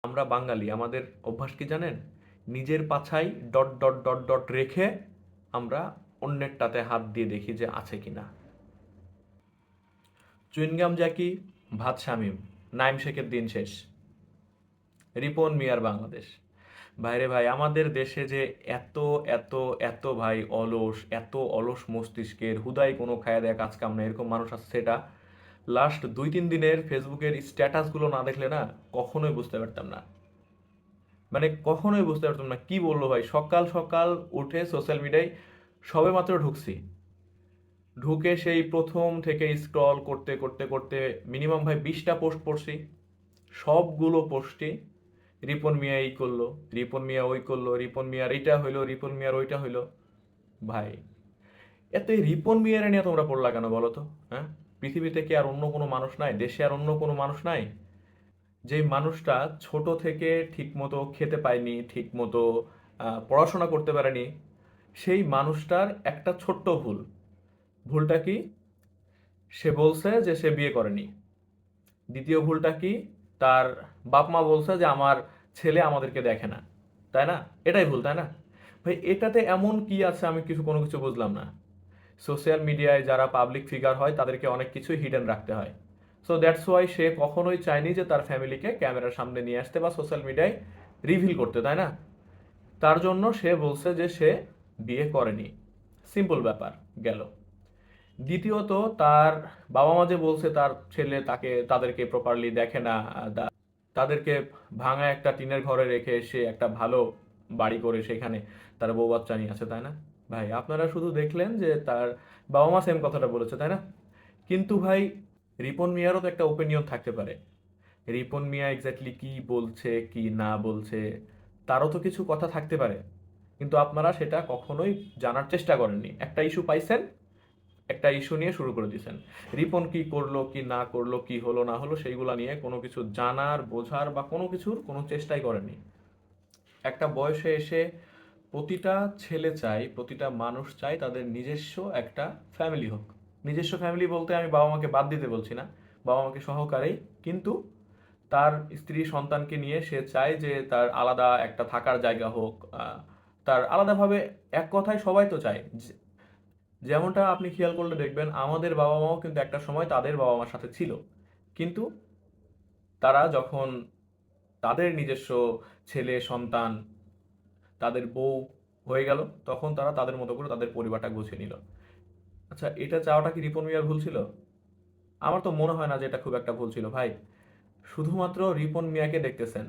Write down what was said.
আমরা বাঙালি, আমাদের অভ্যাস কি জানেন? নিজের পাছায় ডট ডট ডট ডট রেখে আমরা অন্যেরটাতে হাত দিয়ে দেখি যে আছে কিনা। চুইনগাম জ্যাকি, ভাত শামীম, নাইম শেখের দিন শেষ, রিপন মিয়ার বাংলাদেশ। ভাইরে ভাই, আমাদের দেশে যে এত এত এত ভাই অলস, এত অলস মস্তিষ্কের, হুদাই কোনো খায়া দেয়া কাজ কাম না, এরকম মানুষ আছে, সেটা লাস্ট 2-3 দিনের ফেসবুকের স্ট্যাটাসগুলো না দেখলে না কখনোই বুঝতে পারতাম না। মানে কখনোই বুঝতে পারতাম না কি বললো ভাই। সকাল সকাল উঠে সোশ্যাল মিডিয়ায় সবে মাত্র ঢুকছি, ঢুকে সেই প্রথম থেকে স্ক্রল করতে করতে করতে মিনিমাম ভাই 20টা পোস্ট পড়ছি। সবগুলো পোস্টে রিপন মিয়া এই করলো, রিপন মিয়া ওই করলো, রিপন মিয়ার এইটা হইলো, রিপন মিয়ার ওইটা হইলো। ভাই, এত এই রিপন মিয়ারে নিয়ে তোমরা পড়লা কেন বলো তো? হ্যাঁ, পৃথিবীতে কি আর অন্য কোনো মানুষ নাই? দেশে আর অন্য কোনো মানুষ নাই? যে মানুষটা ছোট থেকে ঠিক মতো খেতে পায়নি, ঠিক মতো পড়াশোনা করতে পারেনি, সেই মানুষটার একটা ছোট্ট ভুল। ভুলটা কি? সে বলছে যে সে বিয়ে করেনি। দ্বিতীয় ভুলটা কি? তার বাপ মা বলছে যে আমার ছেলে আমাদেরকে দেখে না। তাই না? এটাই ভুল, তাই না? ভাই, এটাতে এমন কি আছে আমি কোনো কিছু বুঝলাম না। সোশ্যাল মিডিয়ায় যারা পাবলিক ফিগার হয় তাদেরকে অনেক কিছুই হিডেন রাখতে হয়। সো দ্যাটস ওয়াই সে কখনোই চায়নি যে তার ফ্যামিলিকে ক্যামেরার সামনে নিয়ে আসতে বা সোশ্যাল মিডিয়ায় রিভিল করতে, তাই না? তার জন্য সে বলছে যে সে বিয়ে করেনি। সিম্পল ব্যাপার, গেল। দ্বিতীয়ত, তার বাবা মা যে বলছে তার ছেলে তাদেরকে প্রপারলি দেখে না, তাদেরকে ভাঙা একটা টিনের ঘরে রেখে সে একটা ভালো বাড়ি করে সেখানে তার বউ বাচ্চা নিয়ে আছে, তাই না? ভাই, আপনারা শুধু দেখলেন যে তার বাবা মা সেম কথাটা বলেছে, তাই না? কিন্তু ভাই, রিপন মিয়ারও তো একটা ওপিনিয়ন থাকতে পারে। রিপন মিয়া এক্স্যাক্টলি কি বলছে কি না বলছে, তারও তো কিছু কথা থাকতে পারে। কিন্তু আপনারা সেটা কখনোই জানার চেষ্টা করেননি। একটা ইস্যু পাইছেন, একটা ইস্যু নিয়ে শুরু করে দিয়েছেন। রিপন কি করলো কি না করলো, কি হলো না হলো, সেইগুলা নিয়ে কোনো কিছু জানার, বোঝার বা কোনো কিছুর কোনো চেষ্টাই করেননি। একটা বয়সে এসে প্রতিটা ছেলে চায়, প্রতিটা মানুষ চায় তাদের নিজস্ব একটা ফ্যামিলি হোক। নিজস্ব ফ্যামিলি বলতে আমি বাবা মাকে বাদ দিতে বলছি না, বাবা মাকে সহকারেই। কিন্তু তার স্ত্রী সন্তানকে নিয়ে সে চায় যে তার আলাদা একটা থাকার জায়গা হোক, তার আলাদাভাবে। এক কথায় সবাই তো চায় যেমনটা আপনি খেয়াল করলে দেখবেন আমাদের বাবা মাও কিন্তু একটা সময় তাদের বাবা মার সাথে ছিল। কিন্তু তারা যখন তাদের নিজস্ব ছেলে সন্তান, তাদের বউ হয়ে গেল, তখন তারা তাদের মতো করে তাদের পরিবারটা গুছিয়ে নিল। আচ্ছা, এটা চাওয়াটা কি রিপন মিয়ার ভুল ছিল? আমার তো মনে হয় না যে এটা খুব একটা ভুল ছিল ভাই। শুধুমাত্র রিপন মিয়াকে দেখতেছেন,